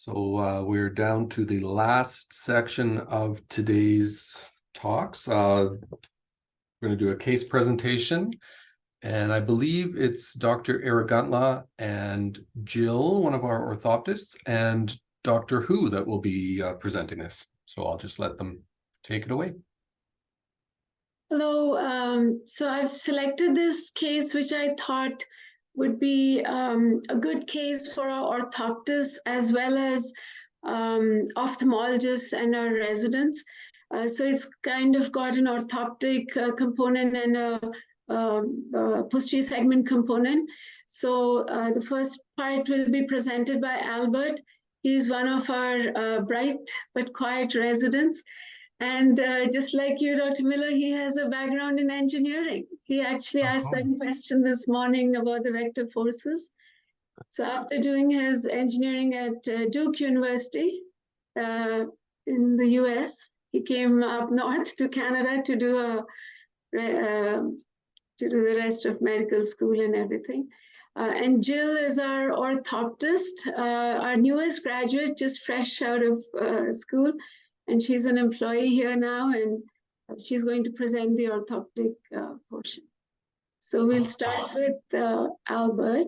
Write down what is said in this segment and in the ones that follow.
So we're down to the last section of today's talks. We're going to do a case presentation, and I believe it's Dr. Aragantla and Jill, one of our orthoptists, and Dr. Hu that will be presenting this. So I'll just let them take it away. Hello. So I've selected this case, which I thought would be a good case for our orthoptists as well as ophthalmologists and our residents. So it's kind of got an orthoptic component and a posterior segment component. So the first part will be presented by Albert. He's one of our bright but quiet residents. And just like you, Dr. Miller, he has a background in engineering. He actually asked that question this morning about the vector forces. So after doing his engineering at Duke University in the US, he came up north to Canada to do the rest of medical school and everything. And Jill is our orthoptist, our newest graduate, just fresh out of school. And she's an employee here now, and she's going to present the orthoptic portion. So we'll start with Albert.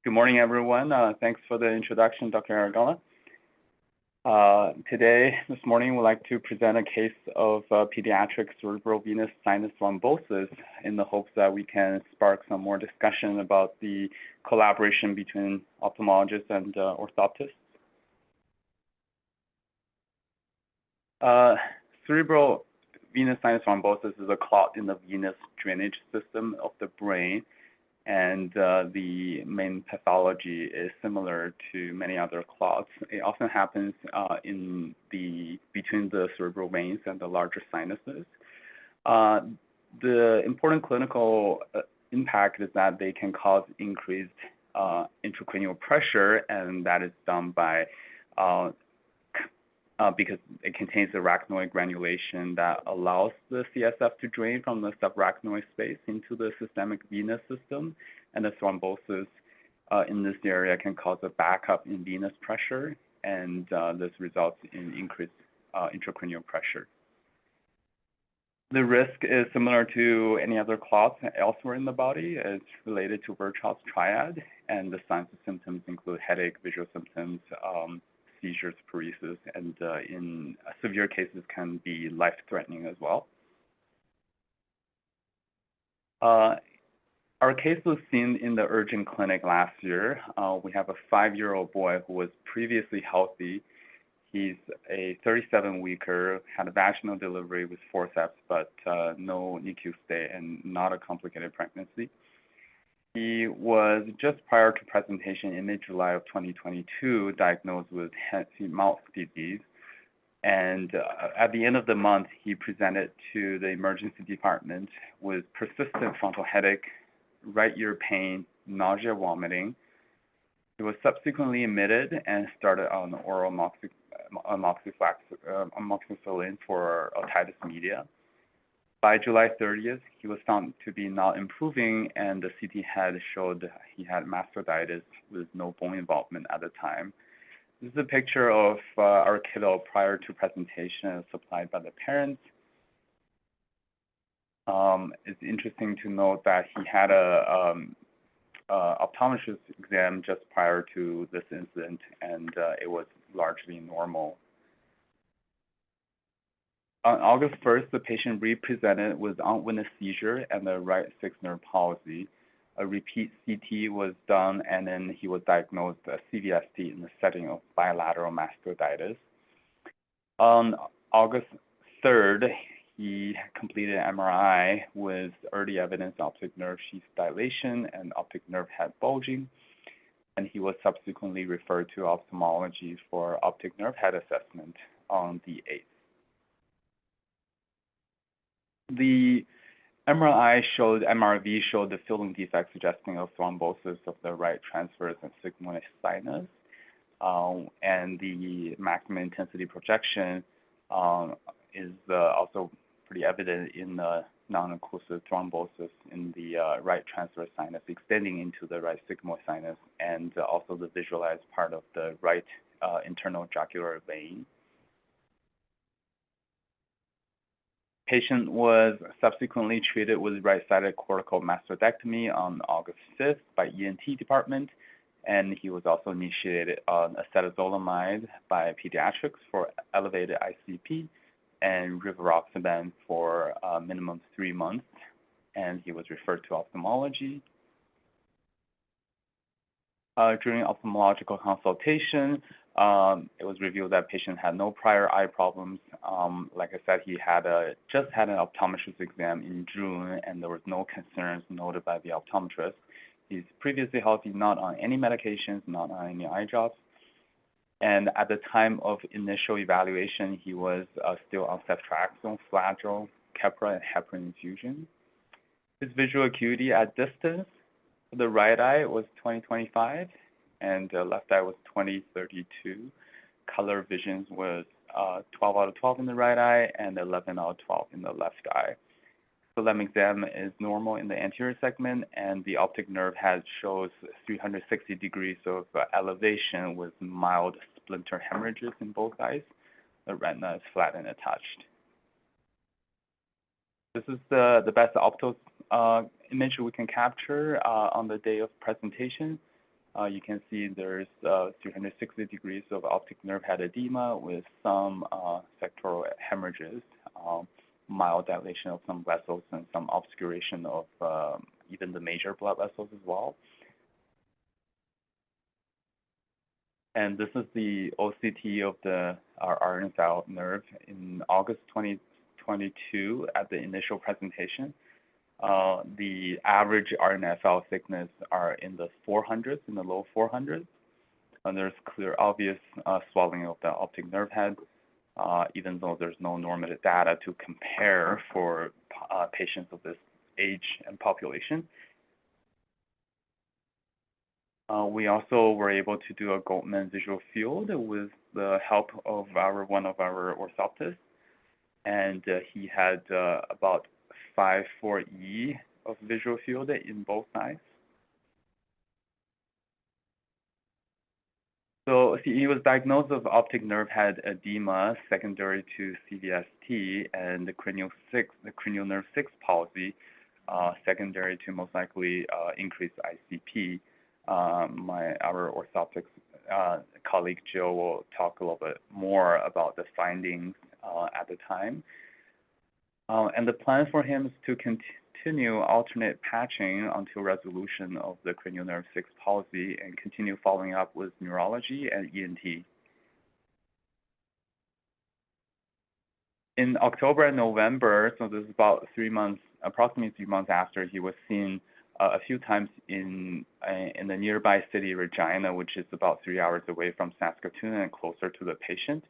Good morning, everyone. Thanks for the introduction, Dr. Aragantla. This morning, we'd like to present a case of pediatric cerebral venous sinus thrombosis in the hopes that we can spark some more discussion about the collaboration between ophthalmologists and orthoptists. Cerebral venous sinus thrombosis is a clot in the venous drainage system of the brain. And the main pathology is similar to many other clots. It often happens between the cerebral veins and the larger sinuses. The important clinical impact is that they can cause increased intracranial pressure, and that is done by because it contains arachnoid granulation that allows the CSF to drain from the subarachnoid space into the systemic venous system, and the thrombosis in this area can cause a backup in venous pressure, and this results in increased intracranial pressure. The risk is similar to any other clots elsewhere in the body. It's related to Virchow's triad, and the signs and symptoms include headache, visual symptoms, seizures, paresis, and in severe cases can be life-threatening as well. Our case was seen in the urgent clinic last year. We have a 5-year-old boy who was previously healthy. He's a 37-weeker, had a vaginal delivery with forceps, but no NICU stay and not a complicated pregnancy. He was just prior to presentation in mid-July of 2022 diagnosed with hand-foot-mouth disease. And at the end of the month, he presented to the emergency department with persistent frontal headache, right ear pain, nausea, vomiting. He was subsequently admitted and started on oral amoxicillin for otitis media. By July 30th, he was found to be not improving, and the CT had showed he had mastocytitis with no bone involvement at the time. This is a picture of our kiddo prior to presentation supplied by the parents. It's interesting to note that he had a optometrist exam just prior to this incident, and it was largely normal. On August 1st, the patient re-presented with unwitnessed seizure and the right sixth nerve palsy. A repeat CT was done, and then he was diagnosed as CVST in the setting of bilateral mastocytitis. On August 3rd, he completed an MRI with early evidence of optic nerve sheath dilation and optic nerve head bulging, and he was subsequently referred to ophthalmology for optic nerve head assessment on the 8th. The MRV showed the filling defect suggesting a thrombosis of the right transverse and sigmoid sinus. And the maximum intensity projection is also pretty evident in the non-occlusive thrombosis in the right transverse sinus extending into the right sigmoid sinus, and also the visualized part of the right internal jugular vein. Patient was subsequently treated with right-sided cortical mastectomy on August 5th by ENT department, and he was also initiated on acetazolamide by pediatrics for elevated ICP and rivaroxaban for a minimum 3 months, and he was referred to ophthalmology. During ophthalmological consultation, it was revealed that patient had no prior eye problems. Like I said, he had just had an optometrist exam in June, and there was no concerns noted by the optometrist. He's previously healthy, not on any medications, not on any eye drops. And at the time of initial evaluation, he was still on ceftriaxone, Flagyl, Keppra, and heparin infusion. His visual acuity at distance for the right eye was 20/25, and the left eye was 20/32. Color visions was 12 out of 12 in the right eye and 11 out of 12 in the left eye. The limb exam is normal in the anterior segment, and the optic nerve shows 360 degrees of elevation with mild splinter hemorrhages in both eyes. The retina is flat and attached. This is the best opto image we can capture on the day of presentation. You can see there's 360 degrees of optic nerve head edema with some sectoral hemorrhages, mild dilation of some vessels, and some obscuration of even the major blood vessels as well. And this is the OCT of our RNFL nerve in August 2022 at the initial presentation. The average RNFL thickness are in the 400s, in the low 400s. And there's clear, obvious swelling of the optic nerve head, even though there's no normative data to compare for patients of this age and population. We also were able to do a Goldman visual field with the help of one of our orthoptists, and he had about 5/4 of visual field in both eyes. So he was diagnosed with optic nerve head edema secondary to CVST and the cranial nerve 6 palsy, secondary to most likely increased ICP. Our orthoptics colleague Jill will talk a little bit more about the findings at the time. And the plan for him is to continue alternate patching until resolution of the cranial nerve 6 palsy and continue following up with neurology and ENT. In October and November, so this is about 3 months, approximately 3 months after, he was seen a few times in the nearby city Regina, which is about 3 hours away from Saskatoon and closer to the patient.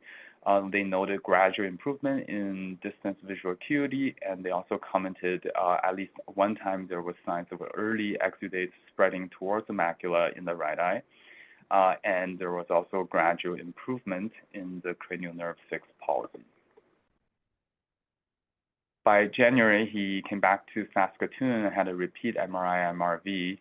They noted gradual improvement in distance visual acuity, and they also commented at least one time there was signs of early exudates spreading towards the macula in the right eye. And there was also gradual improvement in the cranial nerve 6 palsy. By January, he came back to Saskatoon and had a repeat MRI, MRV.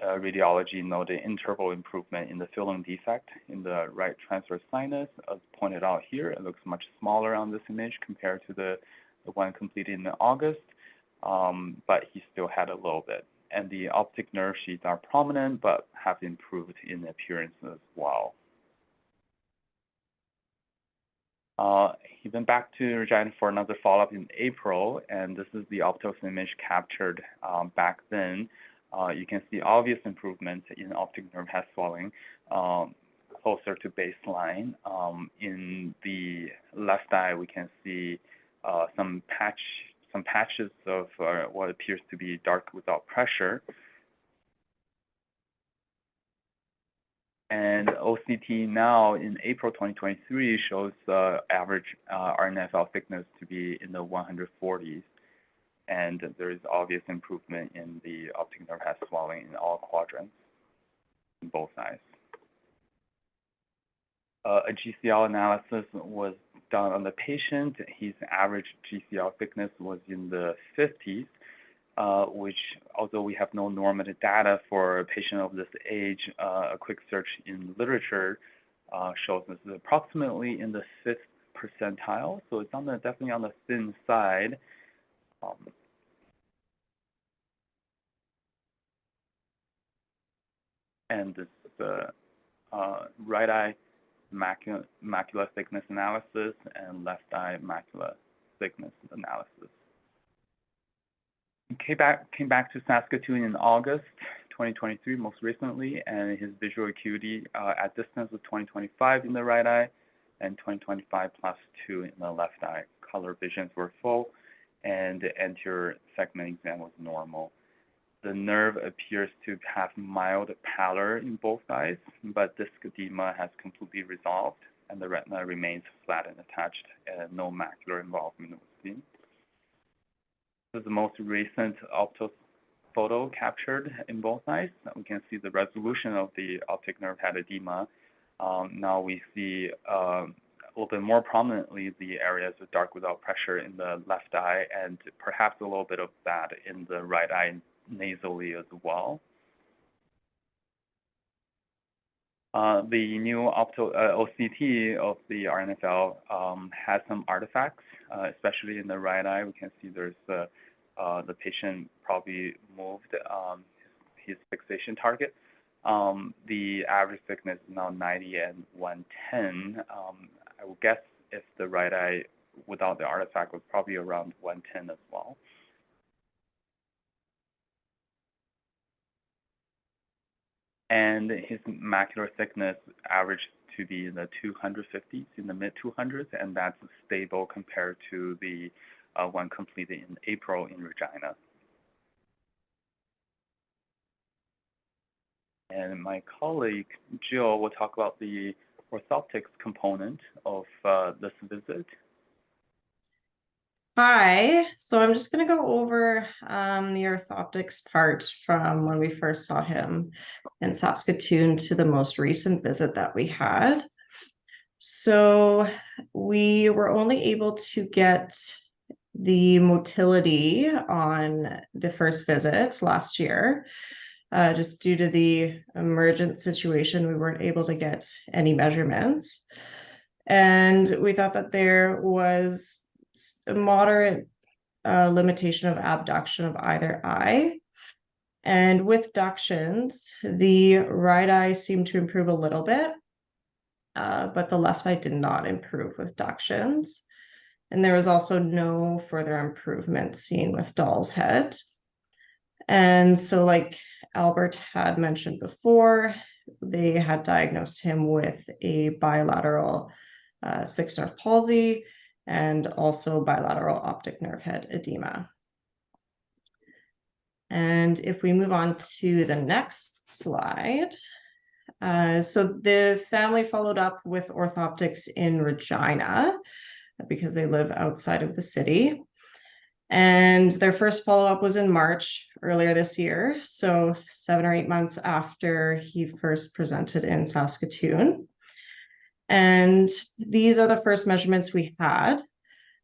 Radiology noted interval improvement in the filling defect in the right transverse sinus. As pointed out here, it looks much smaller on this image compared to the one completed in August, but he still had a little bit. And the optic nerve sheaths are prominent, but have improved in appearance as well. He went back to Regina for another follow-up in April, and this is the optos image captured back then. You can see obvious improvement in optic nerve head swelling closer to baseline. In the left eye, we can see some patches of what appears to be dark without pressure. And OCT now in April 2023 shows the average RNFL thickness to be in the 140s. And there is obvious improvement in the optic nerve head swelling in all quadrants in both eyes. A GCL analysis was done on the patient. His average GCL thickness was in the 50s, which, although we have no normative data for a patient of this age, a quick search in literature shows this is approximately in the 5th percentile. So it's definitely on the thin side. And this is the right eye macular thickness analysis and left eye macular thickness analysis. He came back to Saskatoon in August 2023, most recently, and his visual acuity at distance was 20/25 in the right eye and 20/25 +2 in the left eye. Color visions were full, and the anterior segment exam was normal. The nerve appears to have mild pallor in both eyes, but disc edema has completely resolved, and the retina remains flat and attached, and no macular involvement was seen. This is the most recent opto photo captured in both eyes. We can see the resolution of the optic nerve head edema. Now we see a little bit more prominently the areas of dark without pressure in the left eye, and perhaps a little bit of that in the right eye nasally as well. The new OCT of the RNFL has some artifacts, especially in the right eye. We can see there's the patient probably moved his fixation target. The average thickness is now 90 and 110. I would guess if the right eye without the artifact was probably around 110 as well. And his macular thickness averaged to be in the 250s, in the mid 200s, and that's stable compared to the one completed in April in Regina. And my colleague Jill will talk about the orthoptics component of this visit. Hi, so I'm just going to go over the orthoptics part from when we first saw him in Saskatoon to the most recent visit that we had. So we were only able to get the motility on the first visit last year. Just due to the emergent situation, we weren't able to get any measurements. And we thought that there was a moderate limitation of abduction of either eye. And with ductions, the right eye seemed to improve a little bit, but the left eye did not improve with ductions. And there was also no further improvement seen with Dahl's head. And so, like Albert had mentioned before, they had diagnosed him with a bilateral sixth nerve palsy and also bilateral optic nerve head edema. And if we move on to the next slide, so the family followed up with orthoptics in Regina because they live outside of the city. And their first follow-up was in March earlier this year, so 7 or 8 months after he first presented in Saskatoon. And these are the first measurements we had.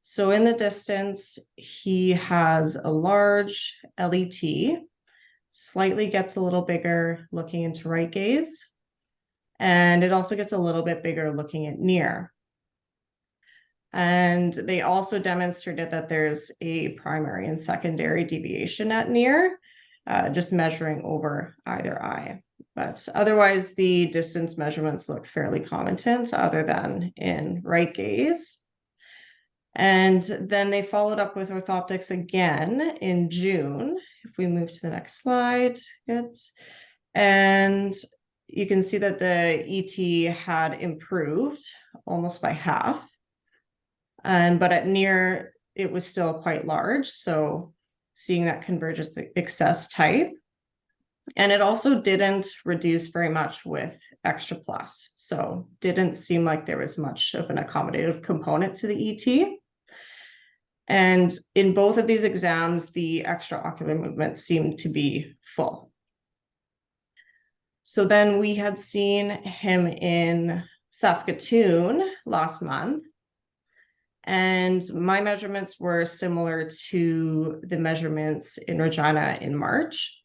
So in the distance, he has a large LET, slightly gets a little bigger looking into right gaze, and it also gets a little bit bigger looking at near. And they also demonstrated that there's a primary and secondary deviation at near, just measuring over either eye. But otherwise, the distance measurements look fairly competent other than in right gaze. And then they followed up with orthoptics again in June. If we move to the next slide, good. And you can see that the ET had improved almost by half. But at near, it was still quite large. So seeing that convergence excess type. And it also didn't reduce very much with extra plus. So didn't seem like there was much of an accommodative component to the ET. And in both of these exams, the extraocular movement seemed to be full. So then we had seen him in Saskatoon last month, and my measurements were similar to the measurements in Regina in March.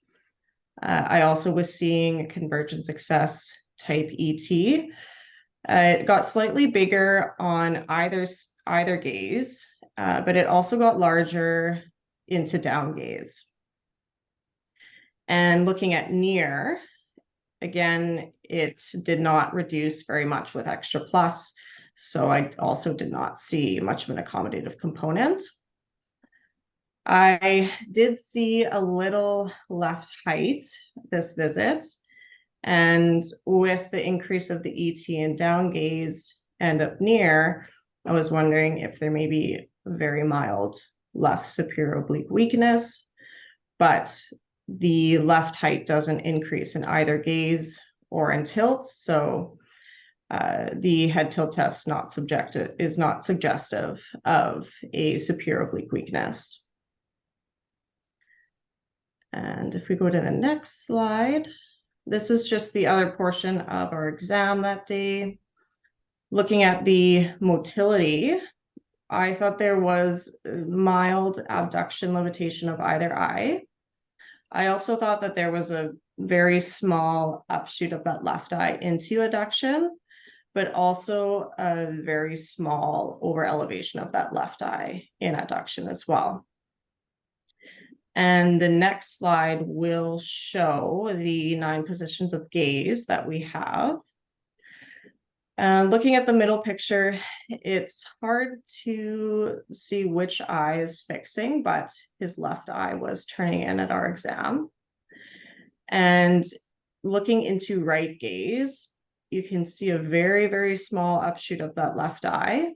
I also was seeing convergence excess type ET. It got slightly bigger on either gaze, but it also got larger into down gaze. And looking at near, again, it did not reduce very much with extra plus, so I also did not see much of an accommodative component. I did see a little left height this visit, and with the increase of the ET and down gaze and up near, I was wondering if there may be very mild left superior oblique weakness, but the left height doesn't increase in either gaze or in tilt, so the head tilt test is not suggestive of a superior oblique weakness. And if we go to the next slide, this is just the other portion of our exam that day. Looking at the motility, I thought there was mild abduction limitation of either eye. I also thought that there was a very small upshoot of that left eye into adduction, but also a very small over elevation of that left eye in adduction as well. And the next slide will show the 9 positions of gaze that we have. Looking at the middle picture, it's hard to see which eye is fixing, but his left eye was turning in at our exam. And looking into right gaze, you can see a very, very small upshoot of that left eye.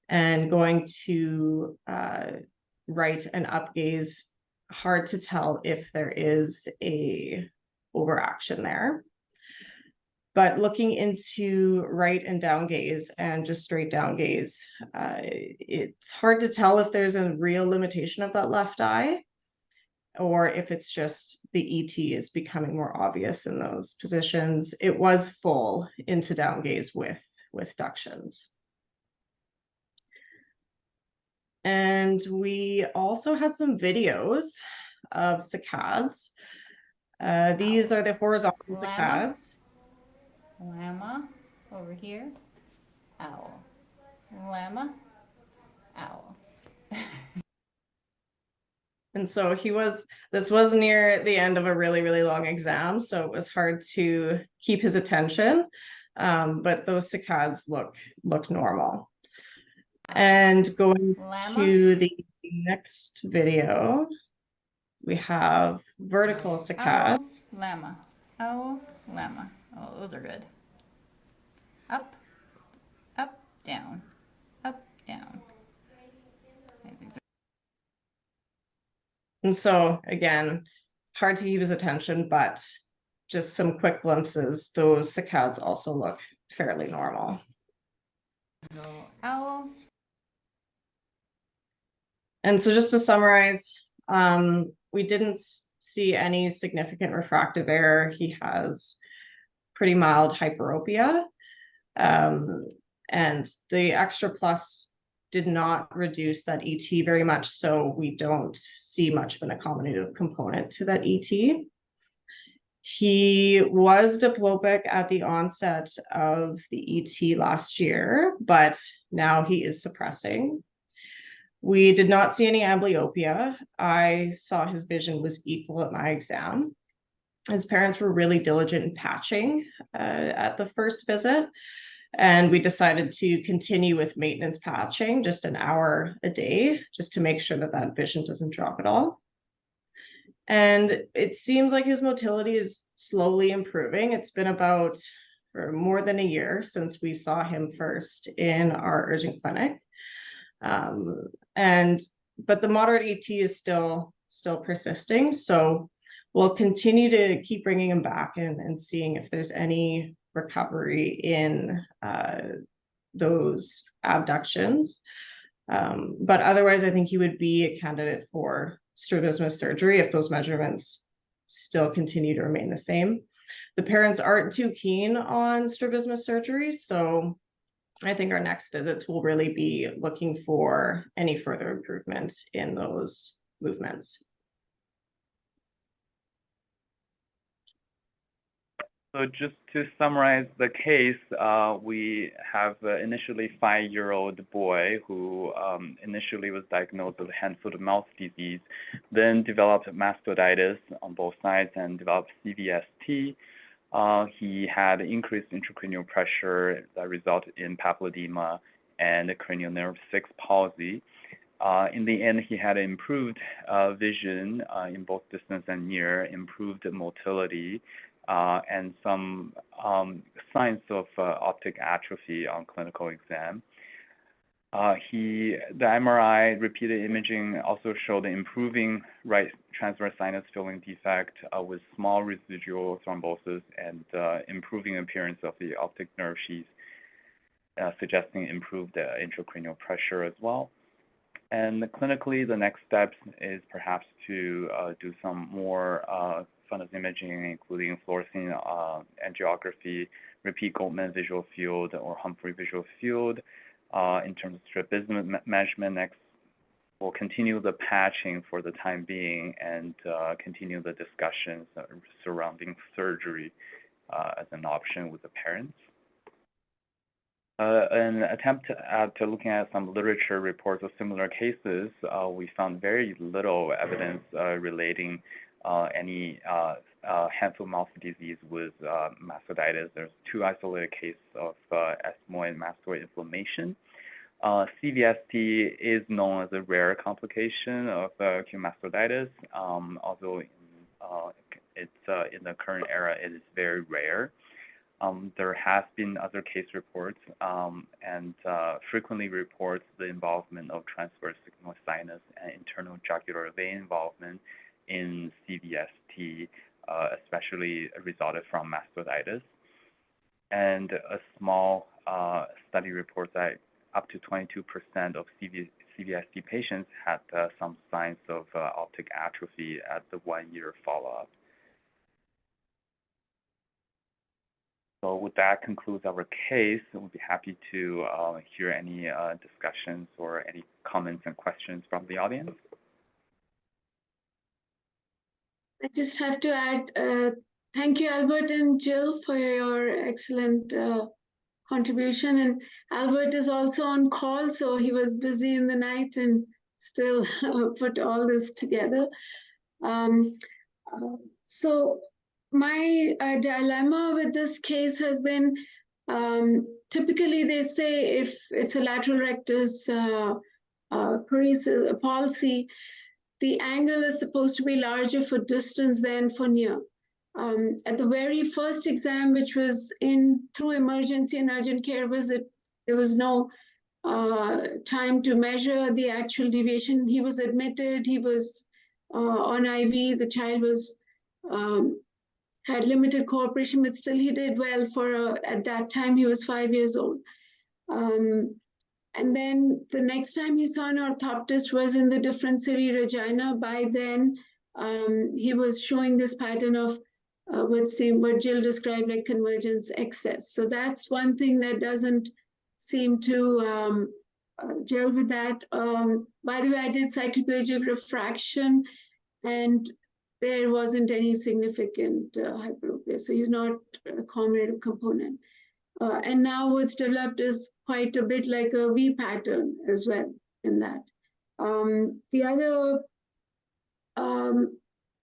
And going to right and up gaze, hard to tell if there is a overaction there. But looking into right and down gaze and just straight down gaze, it's hard to tell if there's a real limitation of that left eye or if it's just the ET is becoming more obvious in those positions. It was full into down gaze with ductions. And we also had some videos of saccades. These are the horizontal saccades. Llama, over here, owl. Llama, owl. And so this was near the end of a really, really long exam, so it was hard to keep his attention, but those saccades look normal. And going to the next video, we have vertical saccades. Owl, llama, owl, llama. Oh, those are good. Up, up, down, up, down. And so again, hard to keep his attention, but just some quick glimpses, those saccades also look fairly normal. Owl. And so just to summarize, we didn't see any significant refractive error. He has pretty mild hyperopia, and the extra plus did not reduce that ET very much, so we don't see much of an accommodative component to that ET. He was diplopic at the onset of the ET last year, but now he is suppressing. We did not see any amblyopia. I saw his vision was equal at my exam. His parents were really diligent in patching at the first visit, and we decided to continue with maintenance patching, just an hour a day, just to make sure that that vision doesn't drop at all. And it seems like his motility is slowly improving. It's been about for more than a year since we saw him first in our urgent clinic. But the moderate ET is still persisting. So we'll continue to keep bringing him back and seeing if there's any recovery in those abductions. But otherwise, I think he would be a candidate for strabismus surgery if those measurements still continue to remain the same. the parents aren't too keen on strabismus surgery. So I think our next visits will really be looking for any further improvements in those movements. So just to summarize the case, we have initially 5-year-old boy who initially was diagnosed with hand-foot-mouth disease, then developed mastocytitis on both sides and developed CVST. He had increased intracranial pressure that resulted in papilledema and cranial nerve 6 palsy. In the end, he had improved vision in both distance and near, improved motility, and some signs of optic atrophy on clinical exam. The MRI repeated imaging also showed improving right transverse sinus filling defect with small residual thrombosis and improving appearance of the optic nerve sheath, suggesting improved intracranial pressure as well. And clinically, the next steps is perhaps to do some more fundus imaging, including fluorescein angiography, repeat Goldman visual field or Humphrey visual field. In terms of strabismus management, next we'll continue the patching for the time being and continue the discussions surrounding surgery as an option with the parents. An attempt at looking at some literature reports of similar cases, we found very little evidence relating any hand-foot-mouth disease with mastocytitis. There's 2 isolated cases of ethmoid mastoid inflammation. CVST is known as a rare complication of acute mastocytitis, although in the current era it is very rare. There has been other case reports and frequently reports the involvement of transverse sigmoid sinus and internal jugular vein involvement in CVST, especially resulted from mastocytitis. And a small study reports that up to 22% of CVST patients had some signs of optic atrophy at the 1-year follow-up. So with that concludes our case. We'll be happy to hear any discussions or any comments and questions from the audience. I just have to add, thank you, Albert and Jill, for your excellent contribution. And Albert is also on call, so he was busy in the night and still put all this together. So my dilemma with this case has been, typically they say if it's a lateral rectus paresis, palsy, the angle is supposed to be larger for distance than for near. At the very first exam, which was through emergency and urgent care visit, there was no time to measure the actual deviation. He was admitted, he was on IV, the child was had limited cooperation, but still he did well for, at that time, he was 5 years old. And then the next time he saw an orthoptist was in the differentiary regina. By then, he was showing this pattern of what Jill described like convergence excess. So that's one thing that doesn't seem to gel with that. By the way, I did cycloplegic refraction, and there wasn't any significant hyperopia. So he's not a accommodative component. And now what's developed is quite a bit like a V pattern as well in that. The other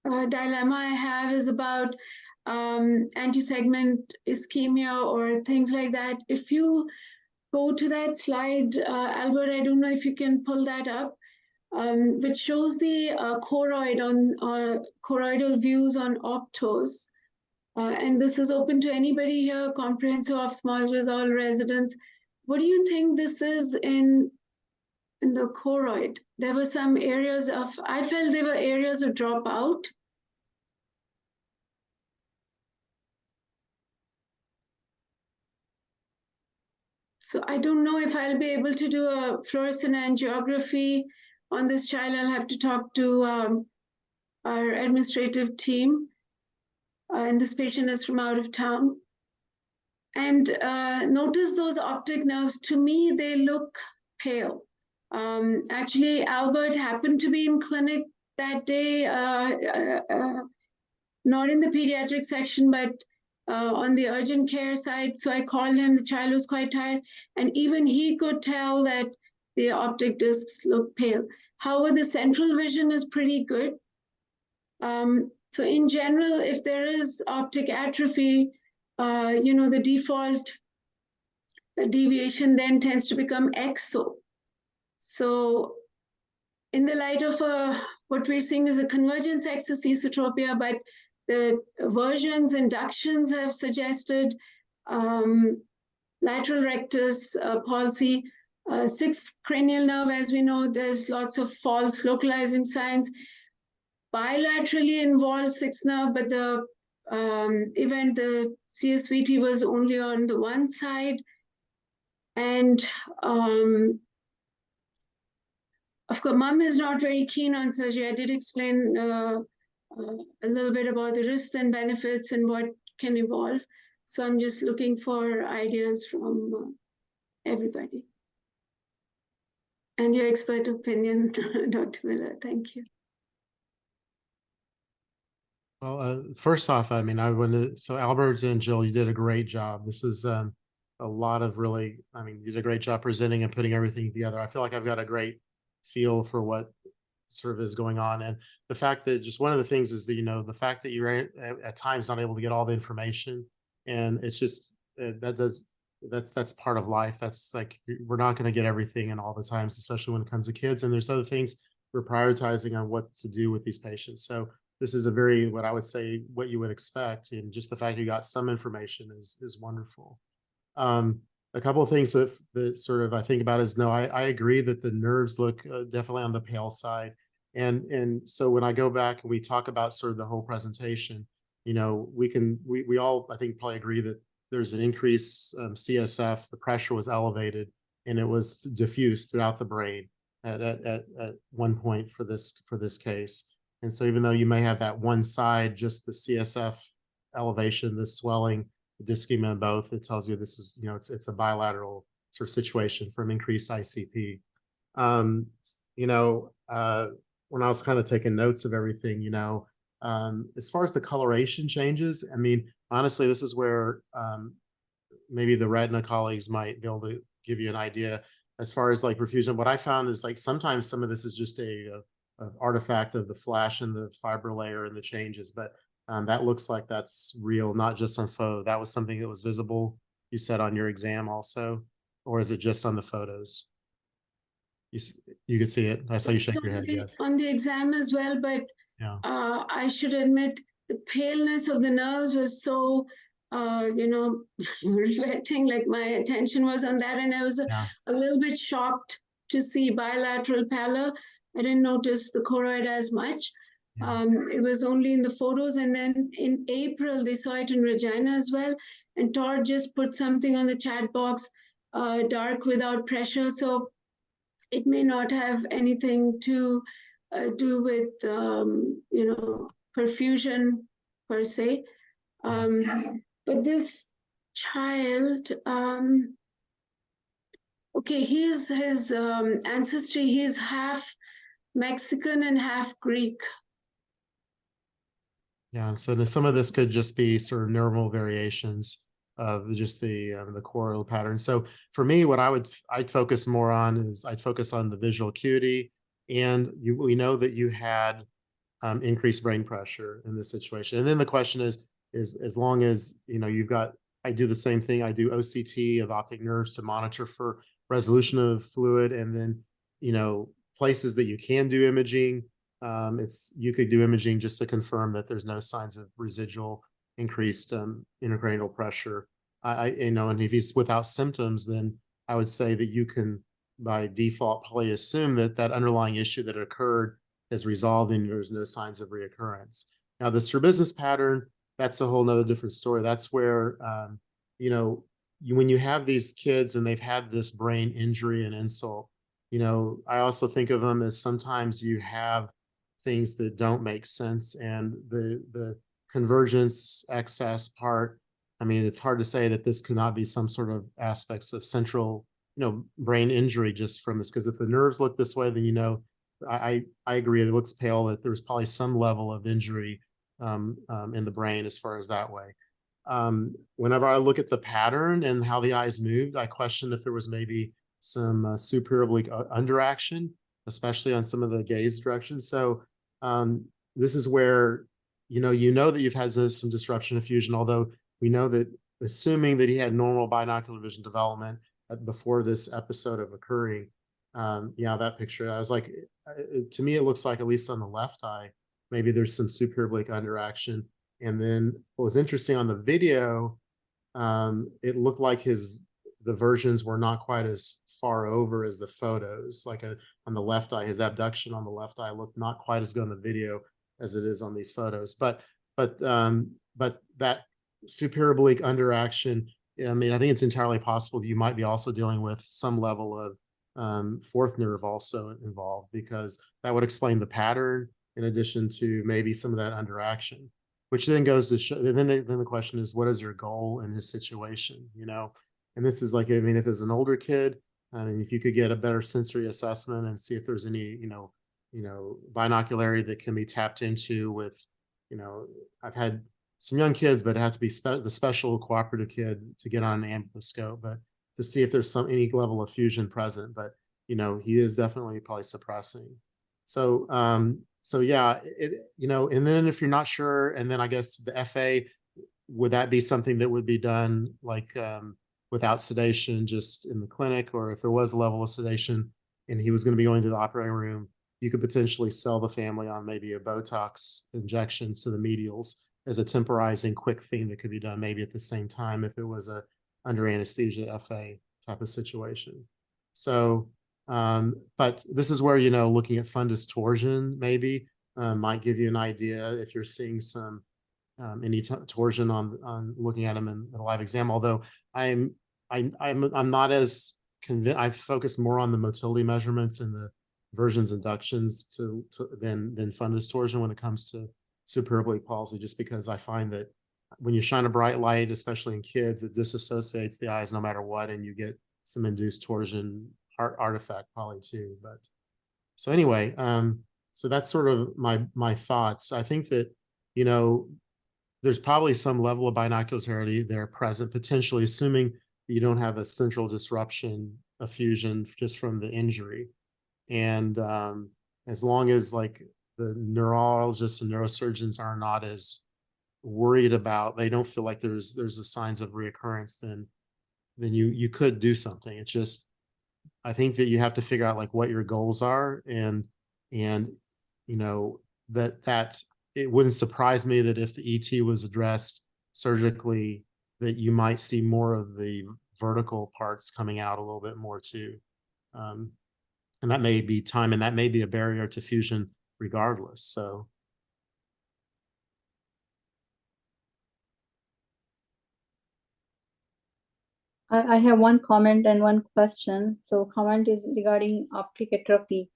dilemma I have is about anti-segment ischemia or things like that. If you go to that slide, Albert, I don't know if you can pull that up, which shows the choroid on choroidal views on optos. And this is open to anybody here, comprehensive ophthalmologists, all residents. What do you think this is in the choroid? There were some areas of, I felt there were areas of dropout. So I don't know if I'll be able to do a fluoresceint angiography on this child. I'll have to talk to our administrative team. and this patient is from out of town. And notice those optic nerves. To me, they look pale. Actually, Albert happened to be in clinic that day, not in the pediatric section, but on the urgent care side. So I called him. The child was quite tired, and even he could tell that the optic discs look pale. However, the central vision is pretty good. So in general, if there is optic atrophy, the default deviation then tends to become exo. So in the light of what we're seeing is a convergence excess esotropia, but the versions, inductions have suggested lateral rectus palsy. Sixth cranial nerve, as we know, there's lots of false localizing signs. Bilaterally involved sixth nerve, but the event, the CSVT was only on the one side. And of course, mom is not very keen on surgery. I did explain a little bit about the risks and benefits and what can evolve. So I'm just looking for ideas from everybody. And your expert opinion, Dr. Miller. Thank you. Well, first off, I mean, so Albert and Jill, you did a great job. This was a lot of really, I mean, you did a great job presenting and putting everything together. I feel like I've got a great feel for what sort of is going on. And the fact that just one of the things is that, the fact that you're at times not able to get all the information, and it's just, that's part of life. That's like, we're not going to get everything and all the times, especially when it comes to kids. And there's other things we're prioritizing on what to do with these patients. So this is a very, what I would say, what you would expect. And just the fact you got some information is wonderful. A couple of things that sort of I think about is, no, I agree that the nerves look definitely on the pale side. And so when I go back and we talk about sort of the whole presentation, we all, I think, probably agree that there's an increase CSF, the pressure was elevated, and it was diffused throughout the brain at one point for this case. And so even though you may have that one side, just the CSF elevation, the swelling, the ischemia in both, it tells you this is, it's a bilateral sort of situation from increased ICP. When I was kind of taking notes of everything, as far as the coloration changes, I mean, honestly, this is where maybe the retina colleagues might be able to give you an idea as far as like perfusion. What I found is like sometimes some of this is just a artifact of the flash and the fiber layer and the changes, but that looks like that's real, not just on photo. That was something that was visible, you said, on your exam also, or is it just on the photos? You could see it. I saw you shake your head. Yes. On the exam as well, but yeah. I should admit the paleness of the nerves was so, riveting. Like my attention was on that, and I was a little bit shocked to see bilateral pallor. I didn't notice the choroid as much. Yeah. It was only in the photos, and then in April they saw it in Regina as well. And Todd just put something on the chat box, dark without pressure. So it may not have anything to do with perfusion per se. But this child, okay, his ancestry, he's half Mexican and half Greek. Yeah, so some of this could just be sort of normal variations of just the choroidal pattern. So for me, what I'd focus more on is I'd focus on the visual acuity, and we know that you had increased brain pressure in this situation. And then the question is as long as you've got, I do the same thing. I do OCT of optic nerves to monitor for resolution of fluid, and then places that you can do imaging. You could do imaging just to confirm that there's no signs of residual increased intracranial pressure. And if he's without symptoms, then I would say that you can, by default, probably assume that that underlying issue that occurred is resolved and there's no signs of reoccurrence. Now, the strabismus pattern, that's a whole nother different story. That's where, when you have these kids and they've had this brain injury and insult, I also think of them as sometimes you have things that don't make sense, and the convergence, excess part. I mean, it's hard to say that this could not be some sort of aspects of central, brain injury just from this. Because if the nerves look this way, then I agree. It looks pale that there's probably some level of injury in the brain as far as that way. Whenever I look at the pattern and how the eyes moved, I question if there was maybe some superior oblique underaction, especially on some of the gaze directions. So this is where you know that you've had some disruption of fusion, although we know that assuming that he had normal binocular vision development before this episode of occurring, that picture, I was like, to me, it looks like, at least on the left eye, maybe there's some superior oblique underaction. And then what was interesting on the video, it looked like the versions were not quite as far over as the photos. Like on the left eye, his abduction on the left eye looked not quite as good on the video as it is on these photos. But that superior oblique underaction, I mean, I think it's entirely possible that you might be also dealing with some level of fourth nerve also involved, because that would explain the pattern in addition to maybe some of that underaction, which then goes to show, then the question is, what is your goal in his situation, And this is like, I mean, if it's an older kid, I mean, if you could get a better sensory assessment and see if there's any, binocularity that can be tapped into with, I've had some young kids, but it has to be the special cooperative kid to get on an ambuloscope, but to see if there's any level of fusion present. But, he is definitely probably suppressing. So, yeah, and then if you're not sure, and then I guess the FA, would that be something that would be done like without sedation, just in the clinic? Or if there was a level of sedation and he was going to be going to the operating room, you could potentially sell the family on maybe a Botox injections to the medials as a temporizing quick thing that could be done maybe at the same time if it was a under anesthesia FA type of situation. So, but this is where, looking at fundus torsion maybe might give you an idea if you're seeing some any torsion on looking at them in the live exam. Although I'm not as convinced. I focus more on the motility measurements and the versions inductions than fundus torsion when it comes to superior oblique palsy, just because I find that when you shine a bright light, especially in kids, it disassociates the eyes no matter what, and you get some induced torsion artifact probably too. But so anyway, so that's sort of my thoughts. I think that, there's probably some level of binocularity there present, potentially, assuming that you don't have a central disruption of fusion just from the injury. And as long as like the neurologists and neurosurgeons are not as worried about, they don't feel like there's a signs of reoccurrence, then you could do something. It's just, I think that you have to figure out like what your goals are, and that it wouldn't surprise me that if the ET was addressed surgically, that you might see more of the vertical parts coming out a little bit more too. And that may be time, and that may be a barrier to fusion regardless. So. I have one comment and one question. So comment is regarding optic atrophy.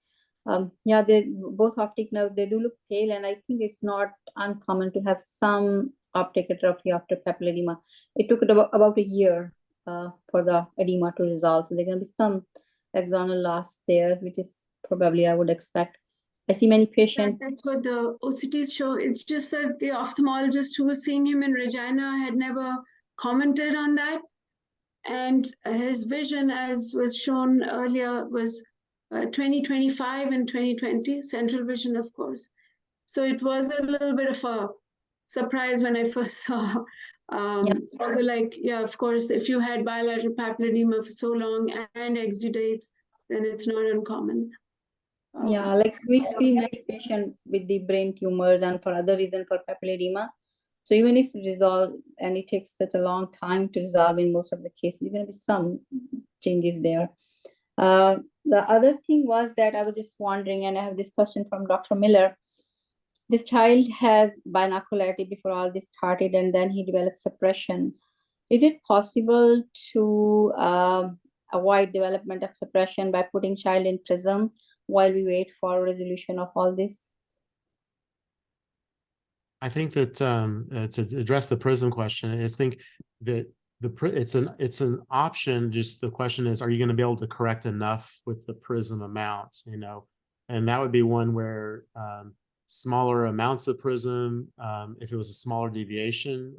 Yeah, they both optic nerve, they do look pale, and I think it's not uncommon to have some optic atrophy after papillary edema. It took about a year for the edema to resolve. So there's going to be some axonal loss there, which is probably I would expect. I see many patients. That's what the OCTs show. It's just that the ophthalmologist who was seeing him in Regina had never commented on that. And his vision, as was shown earlier, was 2025 and 2020, central vision, of course. So it was a little bit of a surprise when I first saw. Although, like, yeah, of course, if you had bilateral papillary edema for so long and exudates, then it's not uncommon. Yeah, like we see many patients with the brain tumors and for other reasons for papillary edema. So even if it resolve, and it takes such a long time to resolve in most of the cases, there's going to be some changes there. The other thing was that I was just wondering, and I have this question from Dr. Miller. This child has binocularity before all this started, and then he developed suppression. Is it possible to avoid development of suppression by putting child in prism while we wait for resolution of all this? I think that to address the prism question, is think that it's an option. Just the question is, are you going to be able to correct enough with the prism amount? You know, and that would be one where smaller amounts of prism, if it was a smaller deviation,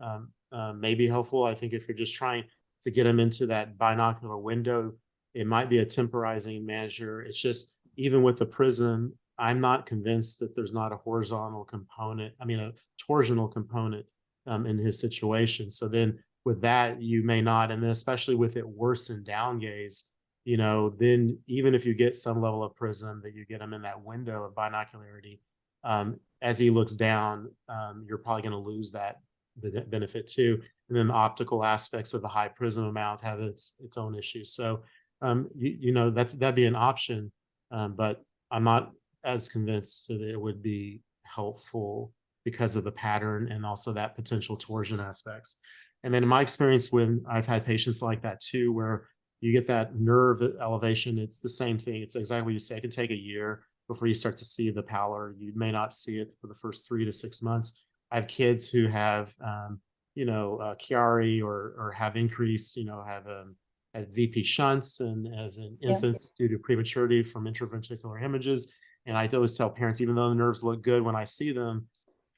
may be helpful. I think if you're just trying to get them into that binocular window, it might be a temporizing measure. It's just even with the prism, I'm not convinced that there's not a horizontal component, I mean, a torsional component in his situation. So then with that, you may not, and then especially with it worsened down gaze, you know, then even if you get some level of prism that you get him in that window of binocularity, as he looks down, you're probably going to lose that benefit too. And then the optical aspects of the high prism amount have its own issues. So, you know, that'd be an option, but I'm not as convinced that it would be helpful because of the pattern and also that potential torsion aspects. And then in my experience, when I've had patients like that too, where you get that nerve elevation, it's the same thing. It's exactly what you say. It can take a year before you start to see the pallor. You may not see it for the first 3 to 6 months. I have kids who have, you know, Chiari or have increased, you know, have VP shunts and as in infants due to prematurity from intraventricular hemorrhages. And I always tell parents, even though the nerves look good when I see them,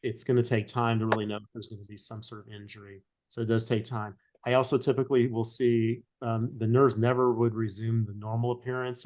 it's going to take time to really know if there's going to be some sort of injury. So it does take time. I also typically will see the nerves never would resume the normal appearance.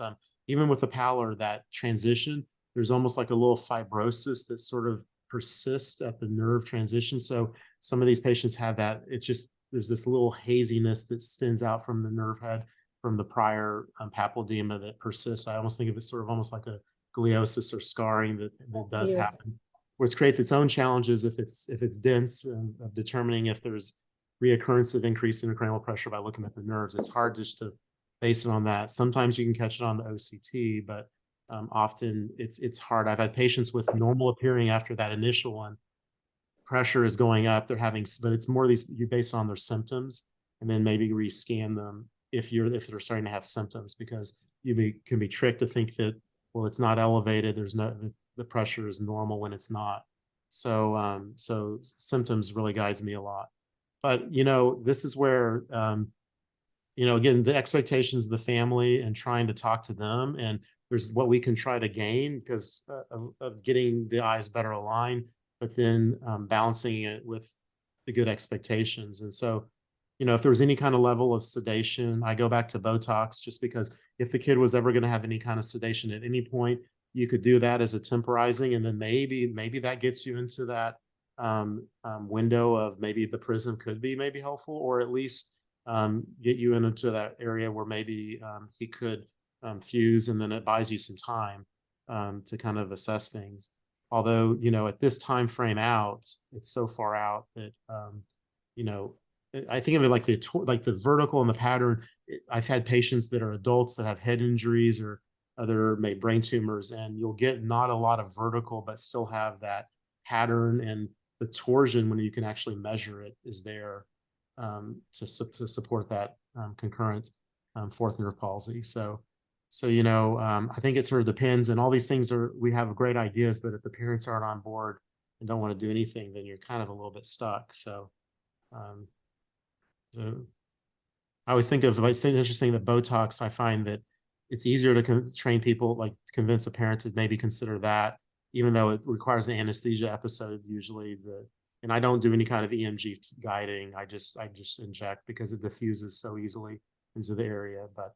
Even with the pallor, that transition, there's almost like a little fibrosis that sort of persists at the nerve transition. So some of these patients have that. It's just, there's this little haziness that extends out from the nerve head from the prior papilledema that persists. I almost think of it sort of almost like a gliosis or scarring that does happen, which creates its own challenges if it's dense, and of determining if there's reoccurrence of increase in cranial pressure by looking at the nerves. It's hard just to base it on that. Sometimes you can catch it on the OCT, but often it's hard. I've had patients with normal appearing after that initial one. Pressure is going up. They're having, but it's more these, you base it on their symptoms and then maybe rescan them if they're starting to have symptoms, because can be tricked to think that, well, it's not elevated. There's no, the pressure is normal when it's not. So, so symptoms really guides me a lot. But, you know, this is where, you know, again, the expectations of the family and trying to talk to them, and there's what we can try to gain because of getting the eyes better aligned, but then balancing it with the good expectations. And so, you know, if there was any kind of level of sedation, I go back to Botox, just because if the kid was ever going to have any kind of sedation at any point, you could do that as a temporizing, and then maybe that gets you into that window of maybe the prism could be maybe helpful, or at least get you into that area where maybe he could fuse, and then it buys you some time to kind of assess things. Although, you know, at this time frame out, it's so far out that, you know, I think of it like the vertical and the pattern. I've had patients that are adults that have head injuries or other maybe brain tumors, and you'll get not a lot of vertical, but still have that pattern, and the torsion when you can actually measure it is there to support that concurrent fourth nerve palsy. So you know, I think it sort of depends, and all these things we have great ideas, but if the parents aren't on board and don't want to do anything, then you're kind of a little bit stuck. So I always think of, it's interesting that Botox, I find that it's easier to train people, like convince a parent to maybe consider that, even though it requires an anesthesia episode usually. And I don't do any kind of EMG guiding. I just inject because it diffuses so easily into the area. But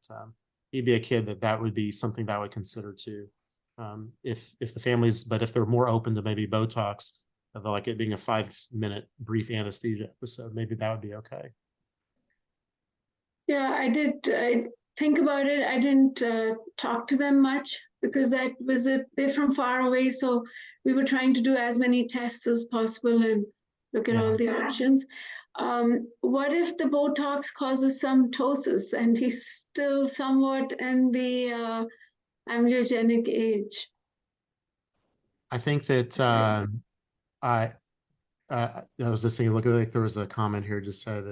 he'd be a kid that would be something that I would consider too. If the families, but if they're more open to maybe Botox, of like it being a 5-minute brief anesthesia episode, maybe that would be okay. Yeah, I think about it. I didn't talk to them much because they're from far away. So we were trying to do as many tests as possible and look at all the options. What if the Botox causes some ptosis and he's still somewhat in the amblyogenic age? I think that I was just saying, look, like there was a comment here just said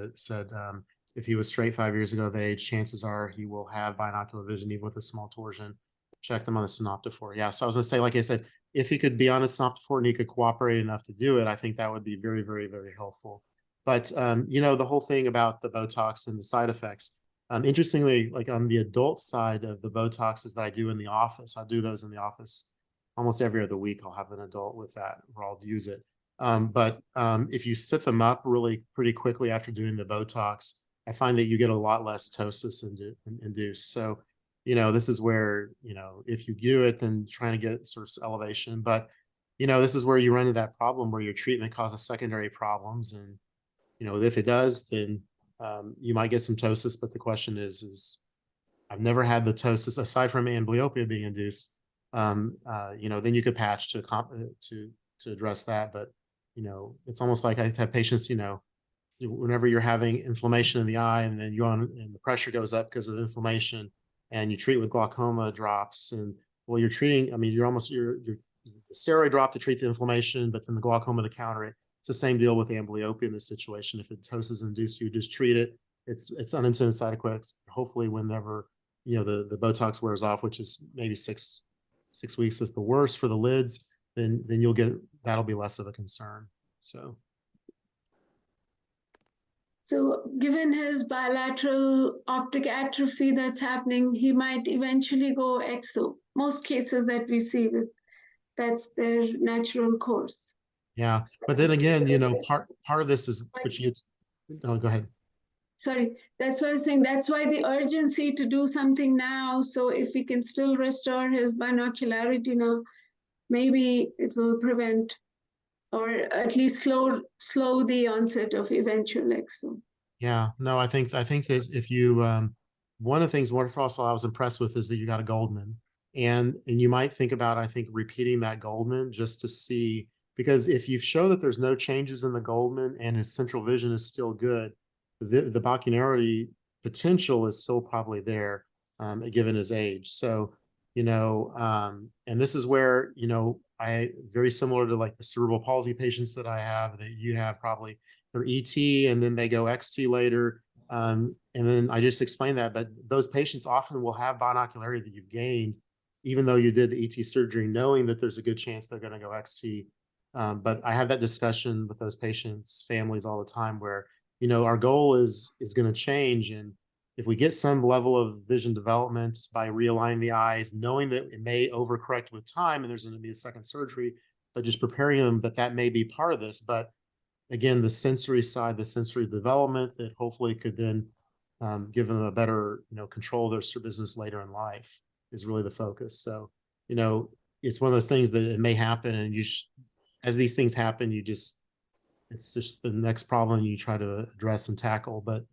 if he was straight 5 years ago of age, chances are he will have binocular vision even with a small torsion. Check them on the synoptophore. Yeah, so I was gonna say, like I said, if he could be on a somatoform and he could cooperate enough to do it, I think that would be very, very, very helpful. But you know, the whole thing about the Botox and the side effects. Interestingly, like on the adult side of the Botoxes that I do in the office, I do those in the office almost every other week. I'll have an adult with that, or I'll use it. But if you sit them up really pretty quickly after doing the Botox, I find that you get a lot less ptosis induced. So, you know, this is where, you know, if you do it, then trying to get sort of elevation. But, you know, this is where you run into that problem where your treatment causes secondary problems. And, you know, if it does, then you might get some ptosis. But the question is I've never had the ptosis aside from amblyopia being induced. You know, then you could patch to address that. But, you know, it's almost like I have patients, you know, whenever you're having inflammation in the eye and then and the pressure goes up because of inflammation, and you treat with glaucoma drops, and well, you're treating, I mean, you're the steroid drop to treat the inflammation, but then the glaucoma to counter it. It's the same deal with amblyopia in this situation. If it ptosis induced, you just treat it. It's unintended side effects. Hopefully, whenever, you know, the Botox wears off, which is maybe six weeks is the worst for the lids, then you'll get, that'll be less of a concern. So given his bilateral optic atrophy that's happening, he might eventually go exo. Most cases that we see that's their natural course. yeah, but then again, you know, part of this is which you. Oh, go ahead. Sorry, that's why I was saying that's why the urgency to do something now. So if we can still restore his binocularity now, maybe it will prevent or at least slow the onset of eventual exo. Yeah, no, I think that if you one of the things wonderful also I was impressed with is that you got a Goldman, and you might think about, I think, repeating that Goldman just to see, because if you show that there's no changes in the Goldman and his central vision is still good, the binocularity potential is still probably there, given his age. So, you know, and this is where, you know, I very similar to like the cerebral palsy patients that I have, that you have probably, they're ET and then they go XT later. And then I just explained that, but those patients often will have binocularity that you've gained, even though you did the ET surgery, knowing that there's a good chance they're going to go XT. But I have that discussion with those patients' families all the time where, you know, our goal is going to change. And if we get some level of vision development by realigning the eyes, knowing that it may overcorrect with time and there's going to be a second surgery, but just preparing them that may be part of this. But again, the sensory side, the sensory development that hopefully could then give them a better, you know, control of their business later in life is really the focus. So, you know, it's one of those things that it may happen, and as these things happen, it's just the next problem you try to address and tackle. But,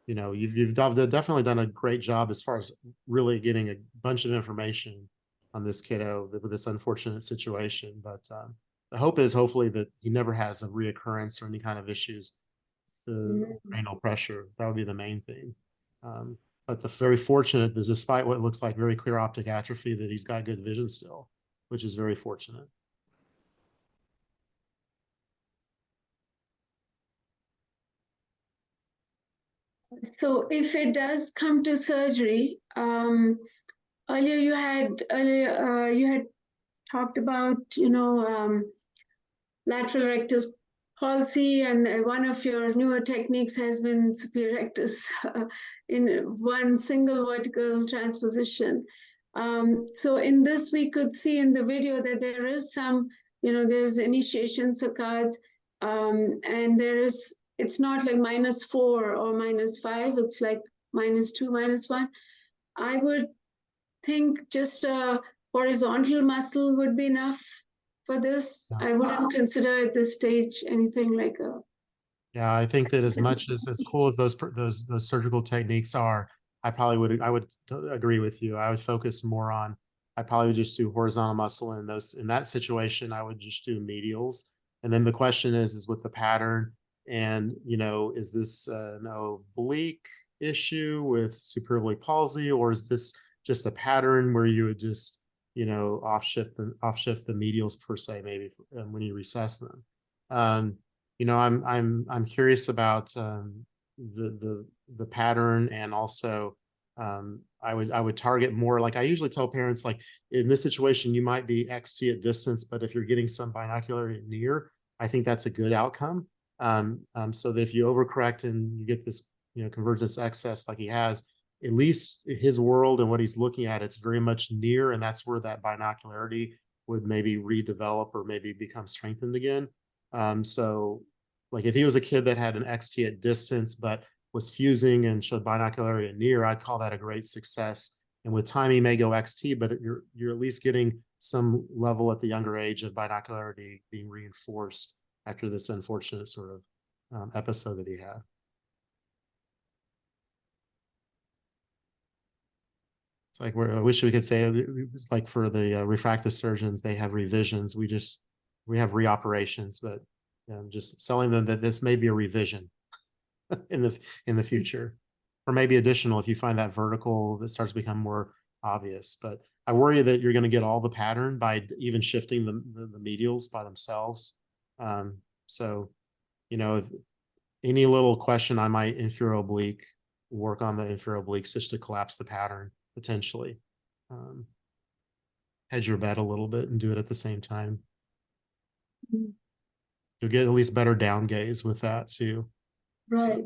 you know, you've definitely done a great job as far as really getting a bunch of information on this kiddo with this unfortunate situation. But the hope is hopefully that he never has a reoccurrence or any kind of issues, the renal pressure. That would be the main thing. But the very fortunate that despite what looks like very clear optic atrophy, that he's got good vision still, which is very fortunate. So if it does come to surgery, earlier you had talked about, you know, lateral rectus palsy, and one of your newer techniques has been superior rectus in one single vertical transposition. So in this, we could see in the video that there is some, you know, there's initiation saccades, and it's not like -4 or -5, it's like -2, -1. I would think just a horizontal muscle would be enough for this. I wouldn't consider at this stage anything like a. Yeah, I think that as much as cool as those surgical techniques are, I would agree with you. I would focus more on, I probably would just do horizontal muscle in that situation. I would just do medials. And then the question is with the pattern, and, you know, is this an oblique issue with superior oblique palsy, or is this just a pattern where you would just, you know, off shift the medials per se, maybe when you recess them. You know, I'm curious about the pattern, and also I would target more, like I usually tell parents, like in this situation, you might be XT at distance, but if you're getting some binocular near, I think that's a good outcome. So that if you overcorrect and you get this, convergence excess like he has, at least his world and what he's looking at, it's very much near, and that's where that binocularity would maybe redevelop or maybe become strengthened again. So like if he was a kid that had an XT at distance, but was fusing and showed binocularity at near, I'd call that a great success. And with time, he may go XT, but you're at least getting some level at the younger age of binocularity being reinforced after this unfortunate sort of episode that he had. It's like I wish we could say it was like for the refractive surgeons, they have revisions. We have reoperations, but just telling them that this may be a revision in the future, or maybe additional if you find that vertical that starts to become more obvious. But I worry that you're going to get all the pattern by even shifting the medials by themselves. So, if any little question, I might inferior oblique, work on the inferior obliques just to collapse the pattern potentially. Hedge your bet a little bit and do it at the same time. Mhm. You'll get at least better down gaze with that too. Right.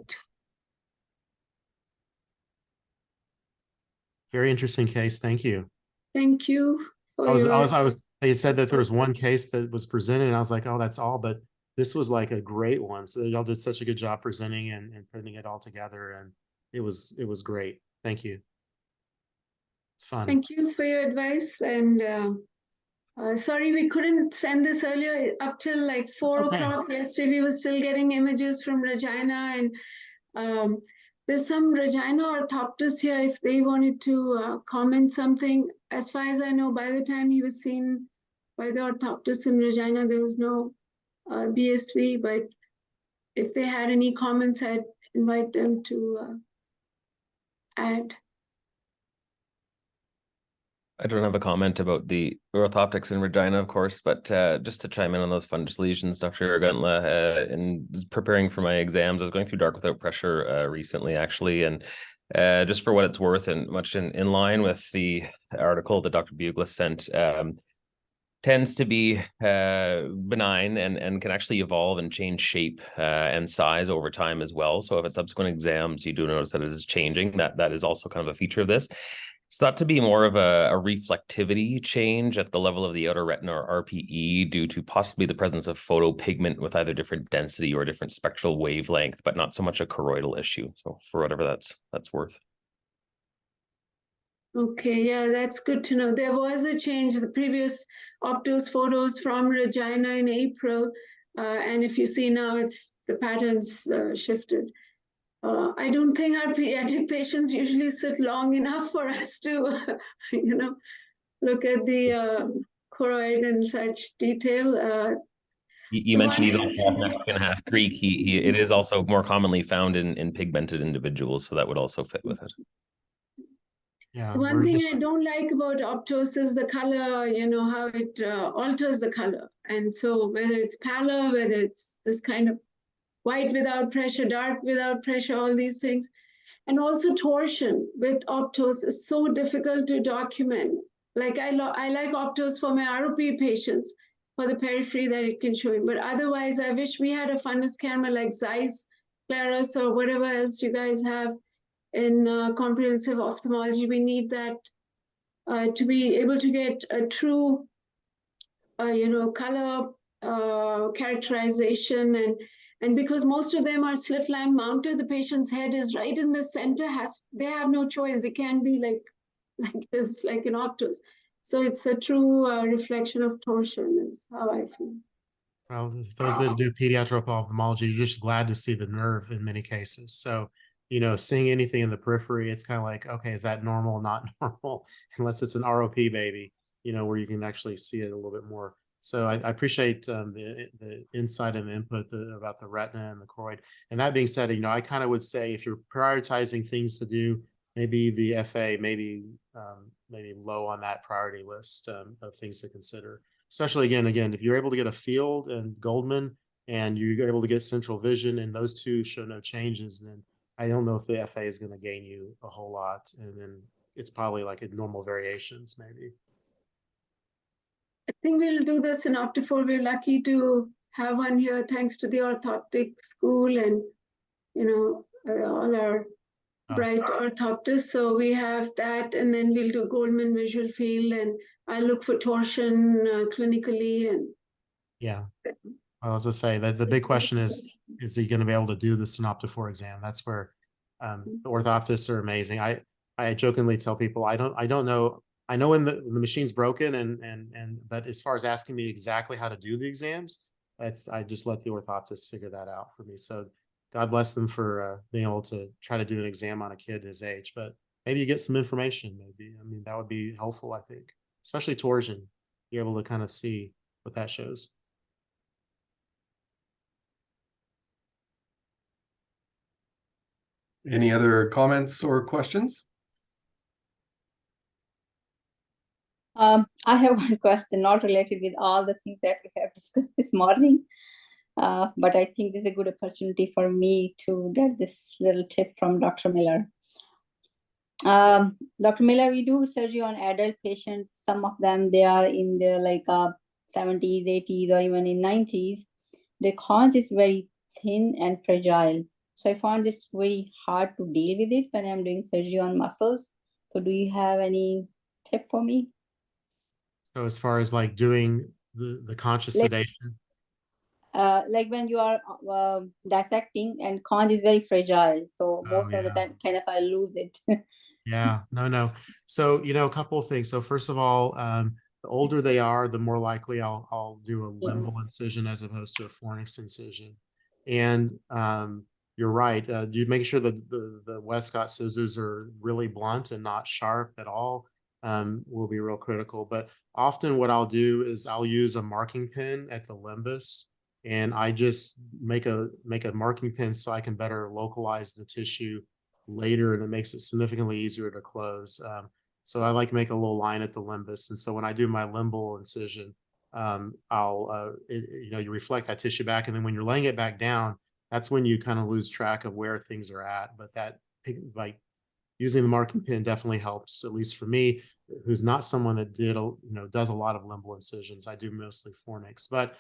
Very interesting case. Thank you. Thank you for They said that there was one case that was presented, and I was like, oh, that's all. But this was like a great one. So y'all did such a good job presenting and putting it all together. And it was great. Thank you. It's fun. Thank you for your advice. And sorry we couldn't send this earlier. Up till like 4 okay. o'clock yesterday, we were still getting images from Regina, and there's some Regina orthoptists here if they wanted to comment something. As far as I know, by the time he was seen by the orthoptist in Regina, there was no BSV, but if they had any comments, I'd invite them to add. I don't have a comment about the orthoptics in Regina, of course, but just to chime in on those fundus lesions, Dr. Guntla, in preparing for my exams, I was going through dark without pressure recently, actually, and just for what it's worth, and much in line with the article that Dr. Bugler sent, tends to be benign and can actually evolve and change shape and size over time as well. So if at subsequent exams you do notice that it is changing, that is also kind of a feature of this. It's thought to be more of a reflectivity change at the level of the outer retina or RPE due to possibly the presence of photopigment with either different density or different spectral wavelength, but not so much a choroidal issue. So for whatever that's worth. Okay, yeah, that's good to know. There was a change. The previous Optos photos from Regina in April, and if you see now, the patterns shifted. I don't think our pediatric patients usually sit long enough for us to, look at the choroid in such detail. You mentioned he's also half Mexican, half Greek. It is also more commonly found in pigmented individuals, so that would also fit with it. Yeah. The one thing I don't like about Optos is the color, how it alters the color. And so whether it's pallor, whether it's this kind of white without pressure, dark without pressure, all these things. And also torsion with Optos is so difficult to document. Like I like Optos for my ROP patients for the periphery that it can show you. But otherwise, I wish we had a fundus camera like Zeiss, Claris, or whatever else you guys have in comprehensive ophthalmology. We need that to be able to get a true, color characterization, and because most of them are slit lamp mounted, the patient's head is right in the center. They have no choice. They can't be like this, like in Optos. So it's a true reflection of torsion, is how I feel. Well, those that do pediatric ophthalmology, you're just glad to see the nerve in many cases. So, seeing anything in the periphery, it's kind of like, okay, is that normal, not normal? Unless it's an ROP baby, where you can actually see it a little bit more. So I appreciate the insight and the input about the retina and the choroid. And that being said, I kind of would say if you're prioritizing things to do, maybe the FA, maybe low on that priority list of things to consider. Especially again, if you're able to get a Field and Goldman, and you're able to get central vision, and those two show no changes, then I don't know if the FA is going to gain you a whole lot. And then it's probably like a normal variations, maybe. I think we'll do the synoptifor. We're lucky to have one here thanks to the orthoptic school and, all our bright orthoptists. So we have that, and then we'll do Goldman visual field, and I look for torsion clinically. And yeah, well, as I say, that the big question is he going to be able to do the synoptifor exam? That's where the orthoptists are amazing. I jokingly tell people I don't know. I know when the machine's broken but as far as asking me exactly how to do the exams, I just let the orthoptist figure that out for me. So God bless them for being able to try to do an exam on a kid his age, but maybe you get some information. Maybe, I mean, that would be helpful, I think, especially torsion. You're able to kind of see what that shows. Any other comments or questions? I have one question, not related with all the things that we have discussed this morning, but I think this is a good opportunity for me to get this little tip from Dr. Miller. Dr. Miller, we do surgery on adult patients. Some of them, they are in their 70s, 80s, or even in 90s. Their conch is very thin and fragile. So I found this very hard to deal with it when I'm doing surgery on muscles. So do you have any tip for me? So as far as like doing the conscious sedation, like when you are dissecting, and conch is very fragile, so most of the time kind of I lose it. Yeah, no. So, a couple of things. So first of all, the older they are, the more likely I'll do a limbal incision as opposed to a fornix incision. And you're right. You make sure that the Westcott scissors are really blunt and not sharp at all. Will be real critical. But often what I'll do is I'll use a marking pin at the limbus, and I just make a marking pin so I can better localize the tissue later, and it makes it significantly easier to close. So I like to make a little line at the limbus, and so when I do my limbal incision, you reflect that tissue back, and then when you're laying it back down, that's when you kind of lose track of where things are at. But that, like, using the marking pin definitely helps, at least for me, who's not someone that does a lot of limbal incisions. I do mostly fornix, but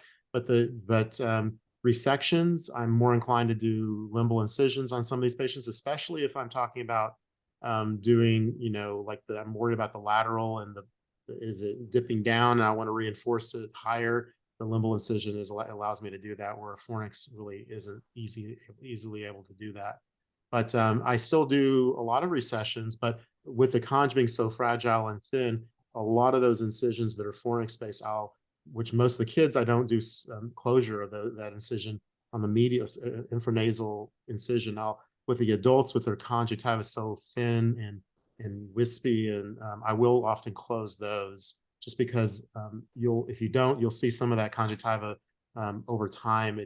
resections, I'm more inclined to do limbal incisions on some of these patients, especially if I'm talking about doing, I'm worried about the lateral and is it dipping down and I want to reinforce it higher. The limbal incision allows me to do that, where a fornix really isn't easily able to do that. But I still do a lot of recessions, but with the conch being so fragile and thin, a lot of those incisions that are fornix based, which most of the kids, I don't do closure of that incision on the medial infranasal incision. With the adults, with their conjunctiva so thin and wispy, and I will often close those, just because if you don't, you'll see some of that conjunctiva over time.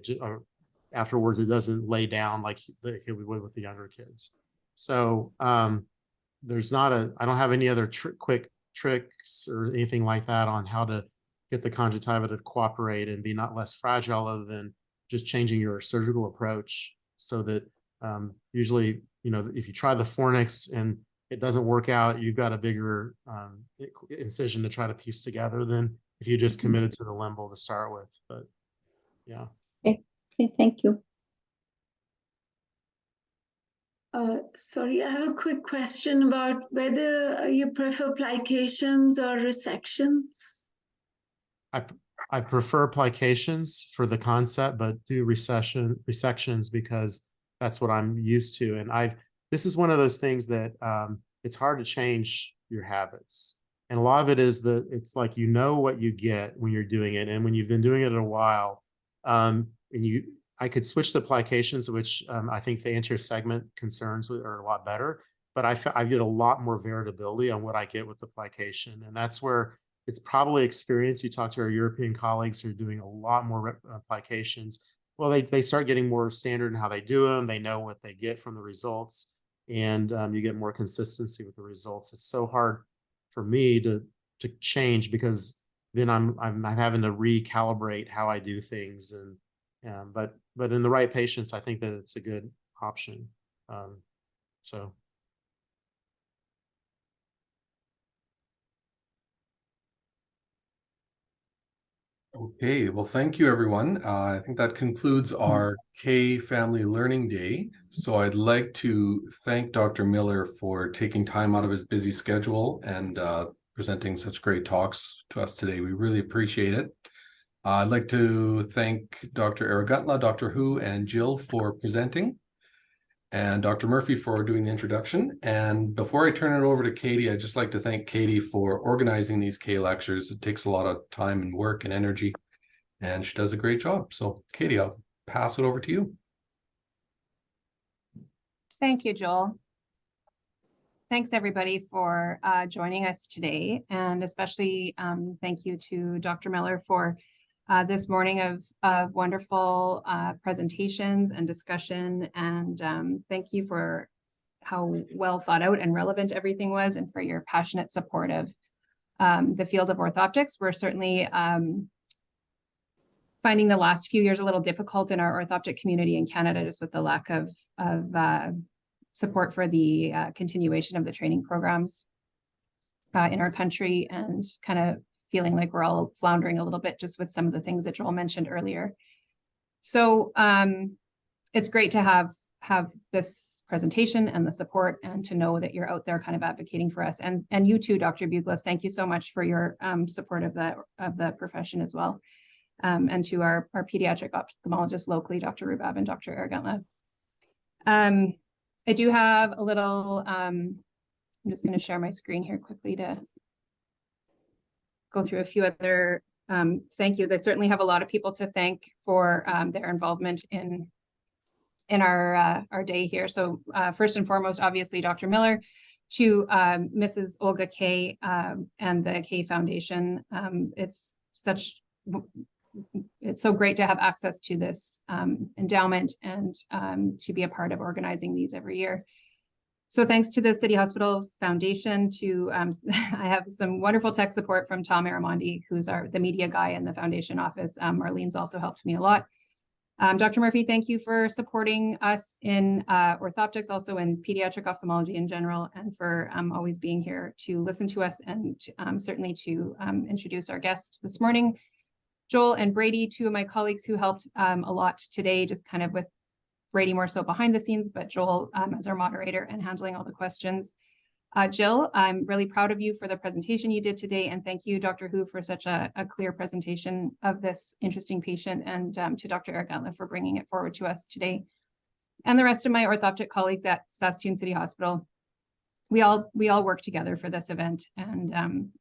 Afterwards, it doesn't lay down like we would with the younger kids. So there's I don't have any other quick tricks or anything like that on how to get the conjunctiva to cooperate and be not less fragile, other than just changing your surgical approach, so that usually, if you try the fornix and it doesn't work out, you've got a bigger incision to try to piece together than if you just committed to the limbal to start with. But yeah. Okay, thank you. Sorry, I have a quick question about whether you prefer plications or resections. I prefer plications for the concept, but do resections because that's what I'm used to. And this is one of those things that it's hard to change your habits. And a lot of it is that it's like, what you get when you're doing it. And when you've been doing it a while, I could switch to plications, which I think the anterior segment concerns are a lot better, but I get a lot more variability on what I get with the plication. And that's where it's probably experience. You talk to our European colleagues who are doing a lot more plications. Well, they start getting more standard in how they do them. They know what they get from the results, and you get more consistency with the results. It's so hard for me to change, because then I'm having to recalibrate how I do things. And but in the right patients, I think that it's a good option. So. Okay, well, thank you, everyone. I think that concludes our Kaye Family Learning Day. So I'd like to thank Dr. Miller for taking time out of his busy schedule and presenting such great talks to us today. We really appreciate it. I'd like to thank Dr. Aragutla, Dr. Hu, and Jill for presenting, and Dr. Murphy for doing the introduction. And before I turn it over to Katie, I'd just like to thank Katie for organizing these Kaye lectures. It takes a lot of time and work and energy, and she does a great job. So Katie, I'll pass it over to you. Thank you, Joel. Thanks everybody for joining us today, and especially thank you to Dr. Miller for this morning of wonderful presentations and discussion, and thank you for how well thought out and relevant everything was, and for your passionate support of the field of orthoptics. We're certainly finding the last few years a little difficult in our orthoptic community in Canada, just with the lack of support for the continuation of the training programs in our country, and kind of feeling like we're all floundering a little bit just with some of the things that Joel mentioned earlier. So it's great to have this presentation and the support, and to know that you're out there kind of advocating for us. And you too, Dr. Buglas, thank you so much for your support of the profession as well. And to our pediatric ophthalmologists locally, Dr. Rubab and Dr. Aragutla. I do have a little, I'm just going to share my screen here quickly to go through a few other thank yous. I certainly have a lot of people to thank for their involvement in our day here. So first and foremost, obviously, Dr. Miller, to Mrs. Olga Kaye and the Kaye Foundation. It's so great to have access to this endowment, and to be a part of organizing these every year. So thanks to the City Hospital Foundation. I have some wonderful tech support from Tom Aramondi, who's the media guy in the foundation office. Marlene's also helped me a lot. Dr. Murphy, thank you for supporting us in orthoptics, also in pediatric ophthalmology in general, and for always being here to listen to us, and certainly to introduce our guest this morning. Joel and Brady, two of my colleagues who helped a lot today, just kind of with Brady more so behind the scenes, but Joel as our moderator and handling all the questions. Jill, I'm really proud of you for the presentation you did today, and thank you, Dr. Hu, for such a clear presentation of this interesting patient, and to Dr. Aragutla for bringing it forward to us today. And the rest of my orthoptic colleagues at Saskatoon City Hospital. We all work together for this event, and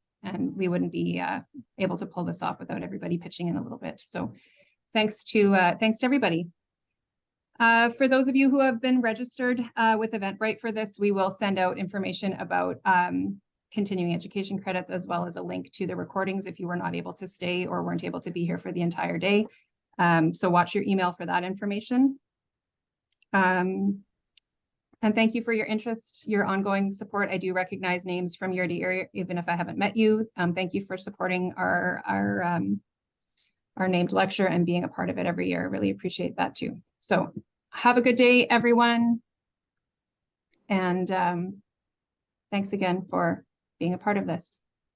we wouldn't be able to pull this off without everybody pitching in a little bit. So thanks to everybody. For those of you who have been registered with Eventbrite for this, we will send out information about continuing education credits, as well as a link to the recordings if you were not able to stay or weren't able to be here for the entire day. So watch your email for that information. And thank you for your interest, your ongoing support. I do recognize names from year to year, even if I haven't met you. Thank you for supporting our named lecture and being a part of it every year. I really appreciate that too. So have a good day, everyone. And thanks again for being a part of this.